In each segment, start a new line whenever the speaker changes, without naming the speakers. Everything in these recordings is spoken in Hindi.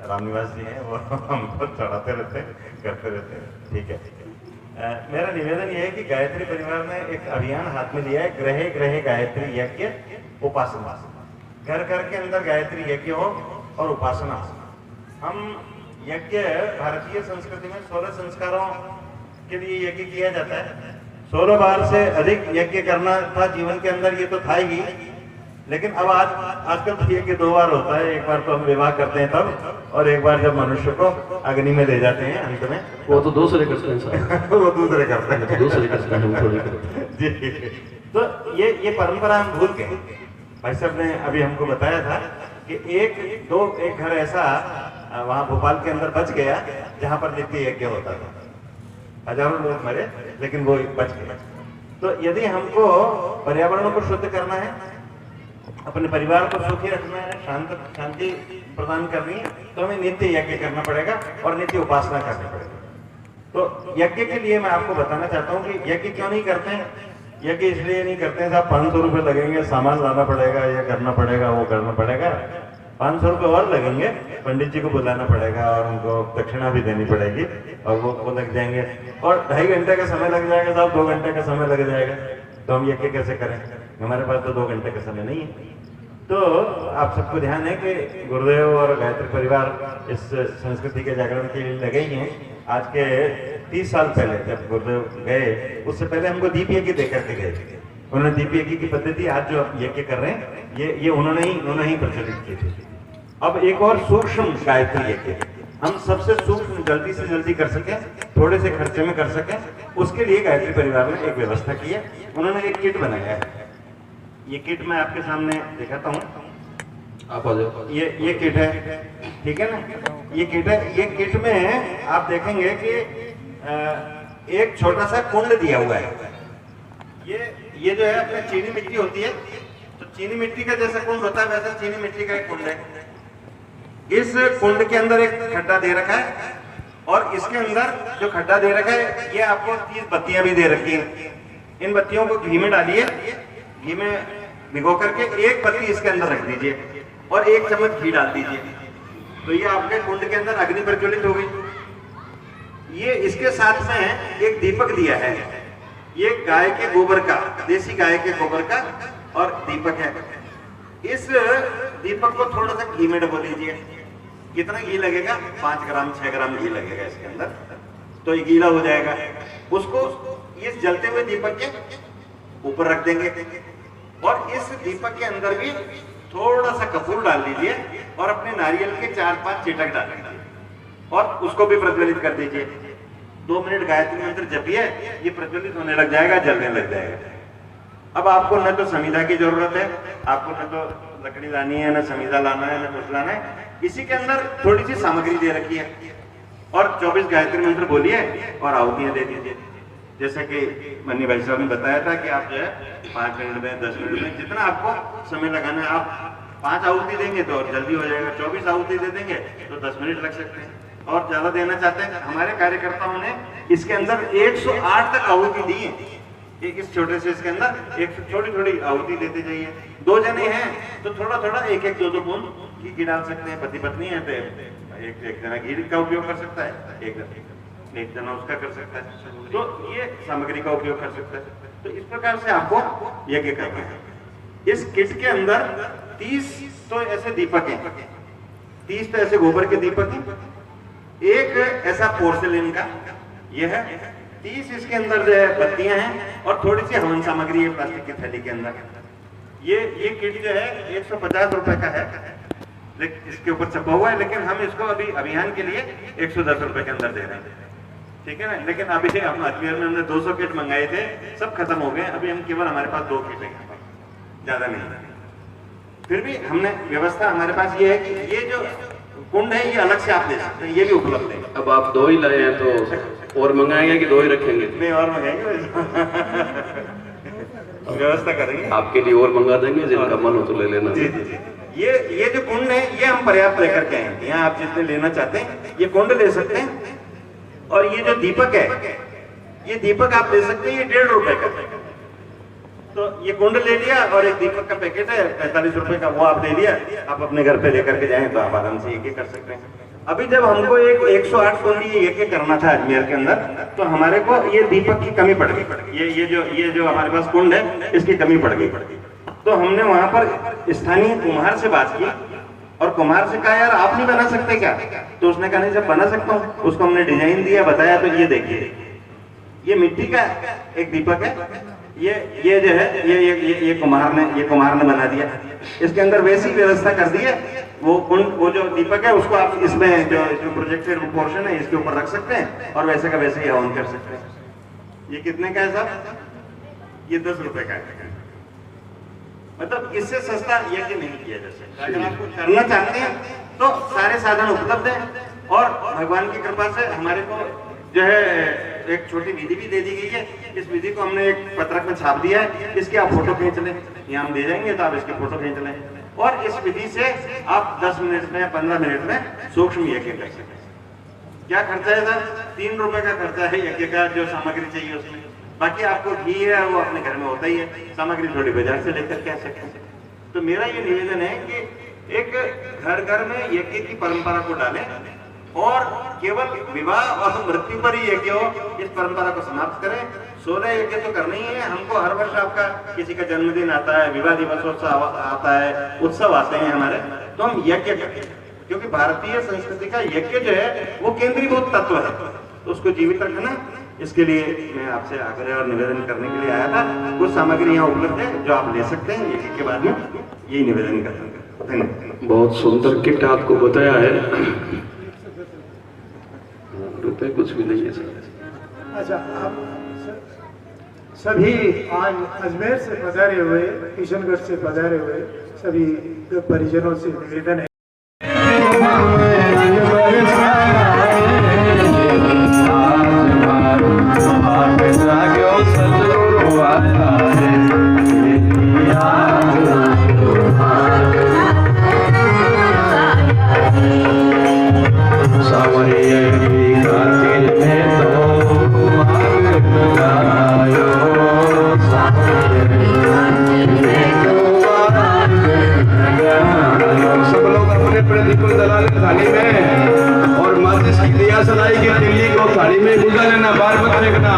रामनिवास जी हैं, वो हमको चढ़ाते रहते हैं, करते रहते हैं। ठीक है, मेरा निवेदन यह है कि गायत्री परिवार ने एक अभियान हाथ में लिया है, ग्रहे ग्रहे गायत्री यज्ञ उपासना। घर घर के अंदर गायत्री यज्ञ हो और उपासना हो। हम यज्ञ, भारतीय संस्कृति में 16 संस्कारों के लिए यज्ञ किया जाता है। 16 बार से अधिक यज्ञ करना था जीवन के अंदर, ये तो था ही, लेकिन अब आजकल तो यज्ञ 2 बार होता है। एक बार तो हम विवाह करते हैं तब, और एक बार जब मनुष्य को अग्नि में ले जाते हैं अंत में।
वो तो दूसरे करते हैं साहब।
वो दूसरे करते हैं,
तो दूसरे करते हैं, हम थोड़ी करते हैं।
जी, तो ये परंपरा हम भूल गए। भाई साहब ने अभी हमको बताया था कि एक घर ऐसा वहां भोपाल के अंदर बच गया जहां पर नित्य यज्ञ होता था। हजारों लोग मरे, लेकिन वो बच गए। तो यदि हमको पर्यावरण को शुद्ध करना है, अपने परिवार को सुखी रखना है, शांति प्रदान करनी है, तो हमें नित्य यज्ञ करना पड़ेगा और नित्य उपासना करनी पड़ेगी। तो यज्ञ के लिए मैं आपको बताना चाहता हूँ कि यज्ञ क्यों नहीं करते हैं। यज्ञ इसलिए नहीं करते हैं साहब 500 रुपये लगेंगे, सामान लाना पड़ेगा, ये करना पड़ेगा, वो करना पड़ेगा। 500 रुपये और लगेंगे, पंडित जी को बुलाना पड़ेगा और उनको दक्षिणा भी देनी पड़ेगी, और वो लग जाएंगे, और 2.5 घंटे का समय लग जाएगा साहब, 2 घंटे का समय लग जाएगा। तो हम यज्ञ कैसे करें? हमारे पास तो 2 घंटे का समय नहीं है। तो आप सबको ध्यान है कि गुरुदेव और गायत्री परिवार इस संस्कृति के जागरण के लिए लगे ही हैं। आज के 30 साल पहले जब गुरुदेव गए, उससे पहले हमको दीप यज्ञ देकर के गए। उन्होंने दीप यज्ञ की पद्धति आज जो यज्ञ कर रहे हैं, ये उन्होंने ही प्रचलित की थी। अब एक और सूक्ष्म गायत्री यज्ञ, हम सबसे सूक्ष्म जल्दी से जल्दी कर सकें, थोड़े से खर्चे में कर सकें, उसके लिए गायत्री परिवार ने एक व्यवस्था की है। उन्होंने एक किट बनाया है। ये किट मैं आपके सामने दिखाता हूँ,
आप आ जाओ।
ये किट है, ठीक है ना? ये किट है। ये किट में आप देखेंगे कि एक छोटा सा कुंड दिया हुआ है। ये जो है अपने चीनी मिट्टी होती है, तो चीनी मिट्टी का जैसा कुंड होता है वैसा चीनी मिट्टी का एक कुंड है। इस कुंड के अंदर एक खड्डा दे रखा है, और इसके अंदर जो खड्डा दे रखा है, ये आपको 30 बत्तियां भी दे रखी हैं। इन बत्तियों को घी में डालिए, घी में भिगो करके एक पत्ती इसके अंदर रख दीजिए और 1 चम्मच घी डाल दीजिए। तो ये आपके कुंड के अंदर अग्नि प्रज्वलित हो गई। ये इसके साथ में एक दीपक दिया है, ये गाय के गोबर का, देसी गाय के गोबर का और दीपक है। इस दीपक को थोड़ा सा घी में डबो लीजिए। कितना घी लगेगा? 5 ग्राम 6 ग्राम घी लगेगा इसके अंदर, तो ये गीला हो जाएगा। उसको इस जलते हुए दीपक के ऊपर रख देंगे, और इस दीपक के अंदर भी थोड़ा सा कपूर डाल दीजिए और अपने नारियल के 4-5 चिटक डाल दीजिए, और उसको भी प्रज्वलित कर दीजिए। 2 मिनट गायत्री मंत्र जपिए, ये प्रज्वलित होने लग जाएगा, जलने लग जाएगा। अब आपको न तो समीधा की जरूरत है, आपको न तो लकड़ी लानी है, न समीधा लाना है, न कुछ लाना है। इसी के अंदर थोड़ी सी सामग्री दे रखी है, और 24 गायत्री मंत्र बोलिए और आहुतियां दे दीजिए। जैसे कि मन्नी भाई साहब ने बताया था कि आप जो है 5 मिनट में, 10 मिनट में, जितना आपको समय लगाना है, आप 5 आहुति देंगे तो और जल्दी हो जाएगा। 24 आहुति दे देंगे तो 10 मिनट लग सकते हैं। और ज्यादा देना चाहते हैं, हमारे कार्यकर्ताओं ने इसके अंदर 108 तक आहुति दी है। इस छोटे से इसके अंदर एक छोटी छोटी आहुति देते जाइए। 2 जने हैं तो थोड़ा थोड़ा 1-1, 2-2 बूंद घी डाल सकते हैं। पति पत्नी है तो एक जना घी का उपयोग कर सकता है, एक जना उसका कर सकता है। तो ये सामग्री का उपयोग कर सकता है। तो इस प्रकार से आपको यज्ञ करना है। इस किट के अंदर 30 तो ऐसे दीपक हैं, 30 तो ऐसे गोबर के दीपक हैं, एक ऐसा पोर्सिलेन का ये है, 30 इसके अंदर जो है बत्तियां हैं, और थोड़ी सी हवन सामग्री है प्लास्टिक की थैली के अंदर। ये किट जो है 150 रुपए का है, लेकिन इसके ऊपर छपा हुआ है, लेकिन हम इसको अभी अभियान के लिए 110 रुपए के अंदर दे रहे हैं, ठीक है ना? लेकिन अभी हम अजमेर में हमने 200 किट मंगाए थे, सब खत्म हो गए। अभी हम केवल, हमारे पास 2 किट है, ज्यादा नहीं। फिर भी हमने व्यवस्था, हमारे पास ये है कि ये जो कुंड है ये अलग से आप ले सकते हैं, ये भी उपलब्ध है।
अब आप 2 ही लाए हैं तो और मंगाएंगे कि 2 ही रखेंगे?
नहीं, और मंगाएंगे, व्यवस्था करेंगे।
आपके लिए और मंगा देंगे, जिनका मन हो तो ले लेना।
जी जी जी। ये जो कुंड है ये हम पर्याप्त लेकर के आएंगे। यहाँ आप जितने लेना चाहते हैं ये कुंड ले सकते हैं। और ये जो दीपक है, ये दीपक आप ले सकते हैं, ये 1.5 रुपए का। तो ये कुंड ले लिया, और एक दीपक का पैकेट है 45 रुपए का, वो आप ले लिया। आप अपने घर पे लेकर के जाएं तो आप आराम से ये कर सकते हैं। अभी जब हमको एक 108 कुंडी यज्ञ करना था अजमेर के अंदर, तो हमारे को ये दीपक की कमी पड़ गई। ये जो हमारे पास कुंड है, इसकी कमी पड़ गई। तो हमने वहां पर स्थानीय कुम्हार से बात की और कुम्हार से कहा, यार आप नहीं बना सकते क्या? तो उसने कहा नहीं जब बना सकता हूँ। उसको हमने डिजाइन दिया, बताया, तो ये देखिए, ये मिट्टी का एक दीपक है। ये जो है ये कुम्हार ने बना दिया। इसके अंदर वैसी व्यवस्था कर दी है, वो जो दीपक है उसको आप इसमें जो प्रोजेक्टेड पोर्शन है इसके ऊपर रख सकते हैं और वैसे का वैसे ही ऑन कर सकते हैं। ये कितने का है साहब? ये 10 रुपए का है। मतलब इससे सस्ता यज्ञ नहीं किया जा सकता। अगर आप कुछ करना चाहते हैं तो सारे साधन उपलब्ध हैं और भगवान की कृपा से हमारे को जो है एक छोटी विधि भी दे दी गई है। इस विधि को हमने एक पत्रक में छाप दिया है, इसके आप फोटो खींच लें, यहाँ हम दे जाएंगे तो आप इसके फोटो खींच लें और इस विधि से आप 10 मिनट में 15 मिनट में सूक्ष्म यज्ञ कर सकते हैं। क्या खर्चा है सर? 3 रुपए का खर्चा है यज्ञ का, जो सामग्री चाहिए उसमें। बाकी आपको घी है वो अपने घर में होता ही है, सामग्री थोड़ी बाजार से लेकर के आ सकते हैं। तो मेरा ये निवेदन है कि एक घर घर में यज्ञ की परंपरा को डालें और केवल विवाह और मृत्यु पर ही यज्ञ हो, इस परंपरा को समाप्त करें। 16 यज्ञ तो करना ही है हमको। हर वर्ष आपका किसी का जन्मदिन आता है, विवाह दिवसोत्सव आता है, उत्सव आते हैं हमारे, तो हम यज्ञ करते हैं क्योंकि भारतीय संस्कृति का यज्ञ जो है वो केंद्रीभूत तत्व है, तो उसको जीवित रखना। इसके लिए मैं आपसे आग्रह और निवेदन करने के लिए आया था। कुछ सामग्री यहाँ उपलब्ध है जो आप ले सकते हैं। यज्ञ के बाद में यही निवेदन करते हैं। धन्यवाद।
बहुत सुंदर किट आपको बताया है। रुपए कुछ भी नहीं है सर।
अच्छा, आप सभी आज अजमेर से पधारे हुए, किशनगढ़ से पधारे हुए सभी परिजनों से निवेदन है
थाली में और माचिस की दिया सलाई की तिल्ली को थाली में गुजा लेना, बार मत फेंकना।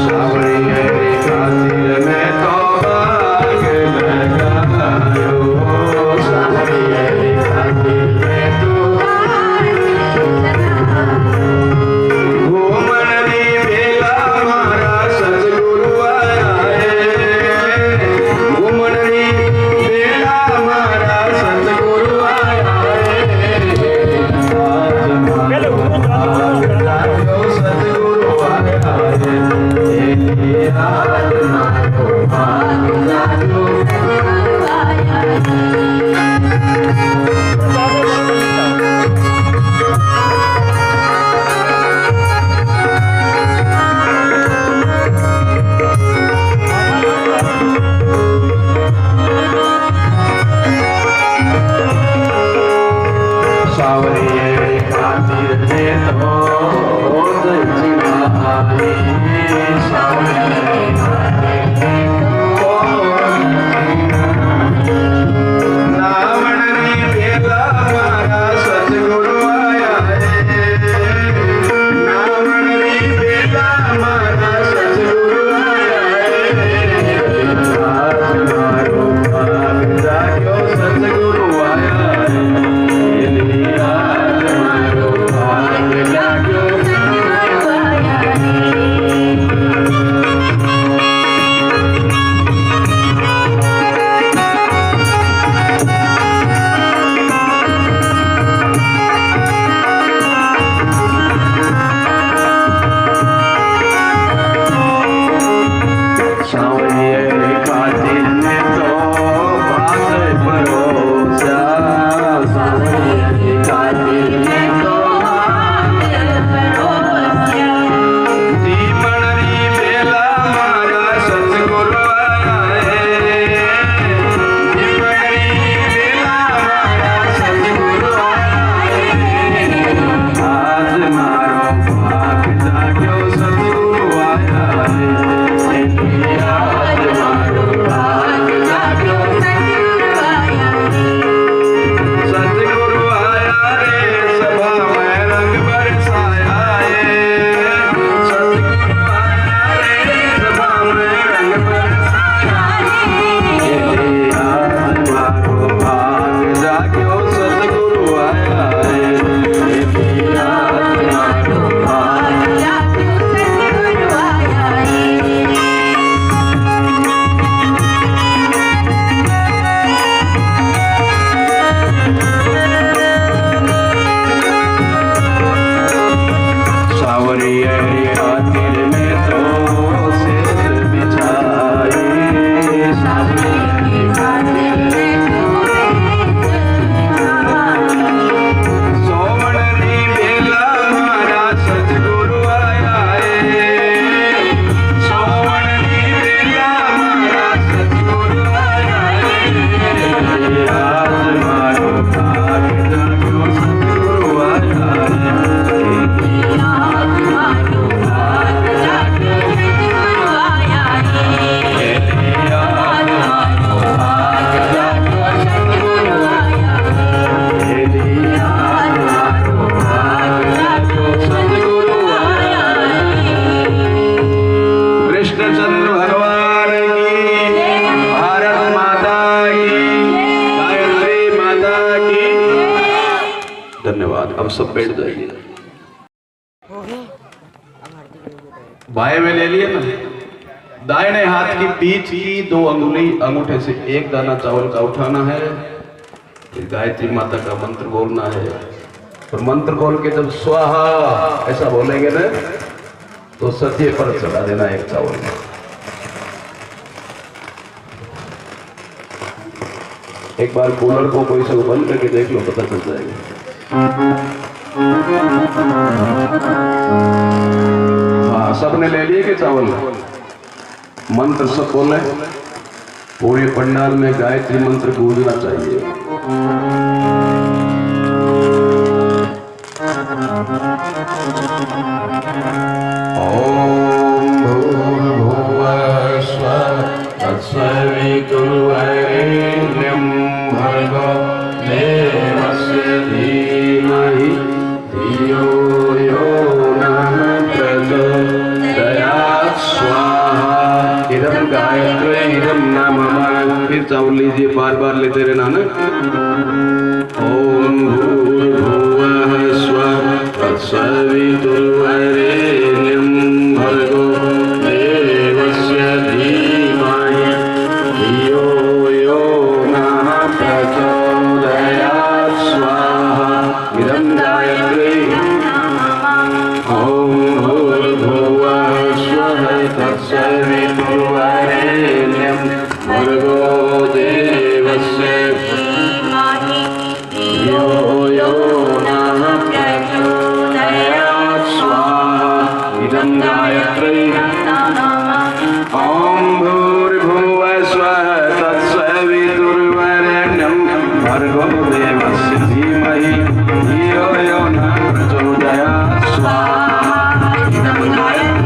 सावरी मेरी खातिर में तो भाग लगायो, सावरी मेरी खातिर में तो घूमनी बेला मारा सतगुरु आया है, घूमनी सतगुरु आया है।
धन्यवाद। अब सब बैठ जाइए। बाएं में ले लिए ना, दाहिने हाथ की बीच की 2 अंगुली अंगूठे से एक दाना चावल का उठाना है, फिर गायत्री माता का मंत्र बोलना है, और मंत्र बोल के जब स्वाहा ऐसा बोलेंगे ना तो सत्य पर चढ़ा देना एक चावल में। एक बार कूलर को कोई से बंद करके देख लो, पता चल जाएगा। हाँ, सबने ले लिए कि चावल? मंत्र सब बोले, पूरे पंडाल में गायत्री मंत्र गूंजना चाहिए। ओम भूर्भुवः स्वः तत्सवितुर्वरेण्यं भर्गो देवस्य धीमहि धियो यो नः प्रचोदयात् स्वाहा। इदं गायत्री इदं नमः। फिर चावल लीजिए, बार बार लेते रहना ना। ओम भूर्भुवः स्वः तत्सवितुर्वरेण्यं भर्गो देवस्य धीमहि धियो यो नः प्रचोदयात् स्वाहा। इदं गायत्री। ओम भूर्भुवः स्वः तत्सवितुर्वरेण्यं भर्गो देवस्य धियो यो नः प्रचोदयात् स्वाहा। इदं गायत्री। ओम भूर्भुवः स्वः तत्सवितुर्वरेण्यं भर्गो देवस्य धीमहि धियो यो नः प्रचोदयात् स्वाहा। इदं गायत्री।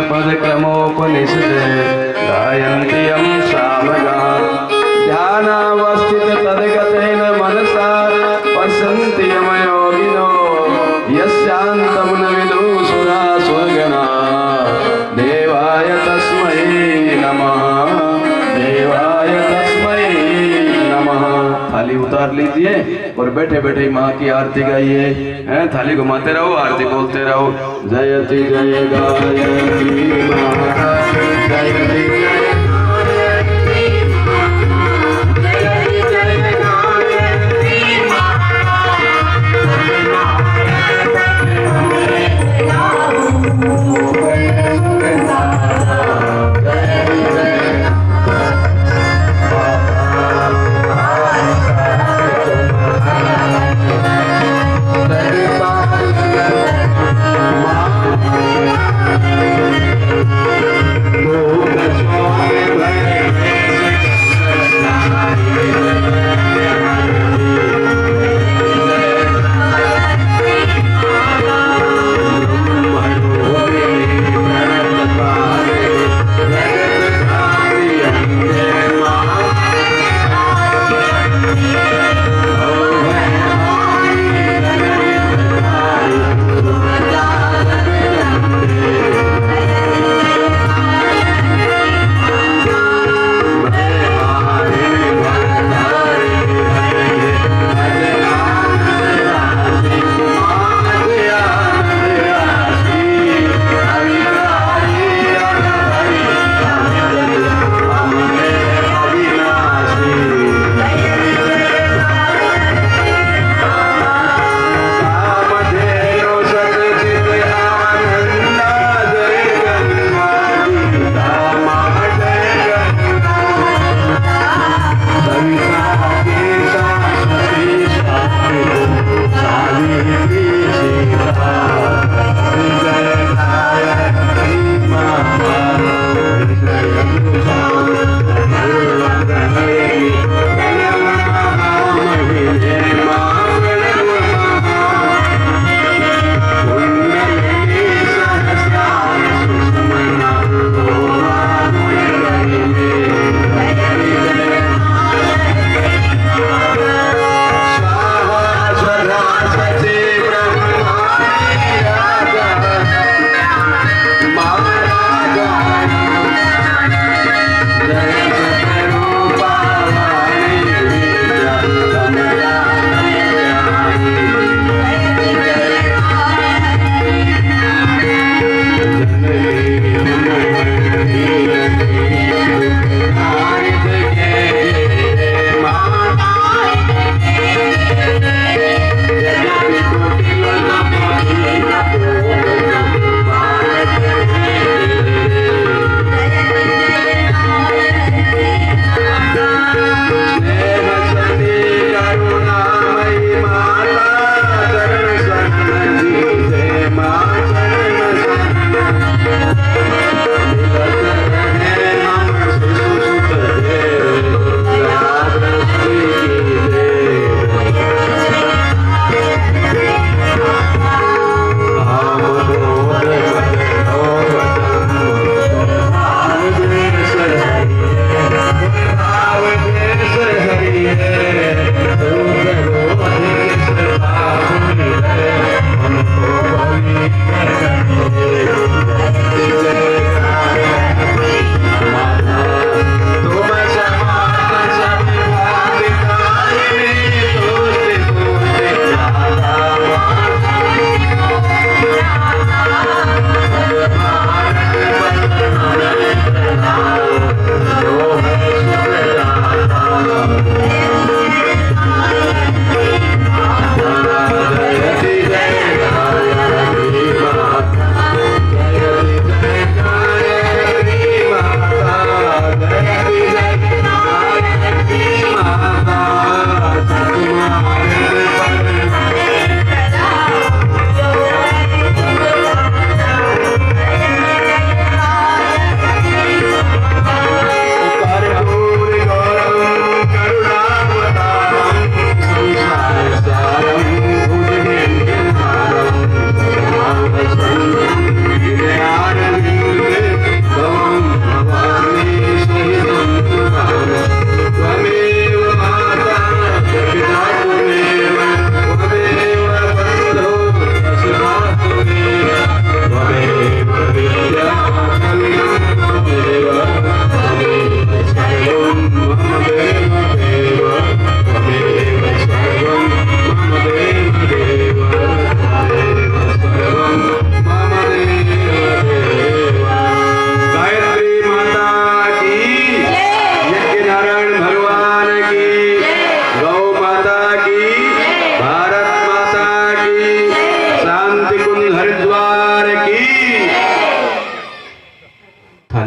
पदक्रमोपनिषदे गायन्ति यं सामगा ध्यानावस्थित तद्गतेन मनसा पश्यन्ति यमयोगिनो यस्यान्तं न विदुषुरा स्वगणा देवाय तस्मै नमः देवाय तस्मै नमः। थाली उतार लीजिए और बैठे बैठे माँ की आरती गाइए। थाली घुमाते रहो, आरती बोलते रहो। जयति जय गायत्री माँ जयति Oh,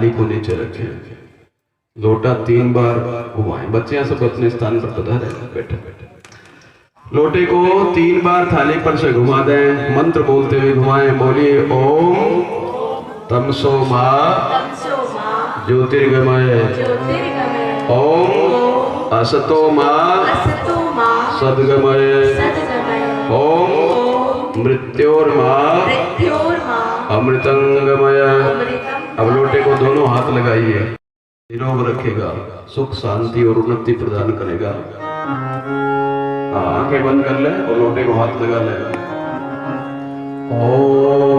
थाली को नीचे रखें, लोटा 3 बार घुमाएं। बच्चे सब अपने स्थान पर पधारे, बैठे बैठे। लोटे को 3 बार थाली पर से घुमा दें, मंत्र बोलते हुए घुमाएं। बोलिए ओम तमसो मा ज्योतिर्गमय, ओम असतो मा सद्गमय, ओम मृत्योर्मा अमृतंगमय। अब लोटे को दोनों हाथ लगाइए, निरोग रखेगा, सुख शांति और उन्नति प्रदान करेगा। आंखें बंद कर ले और लोटे को हाथ लगा ले। ओम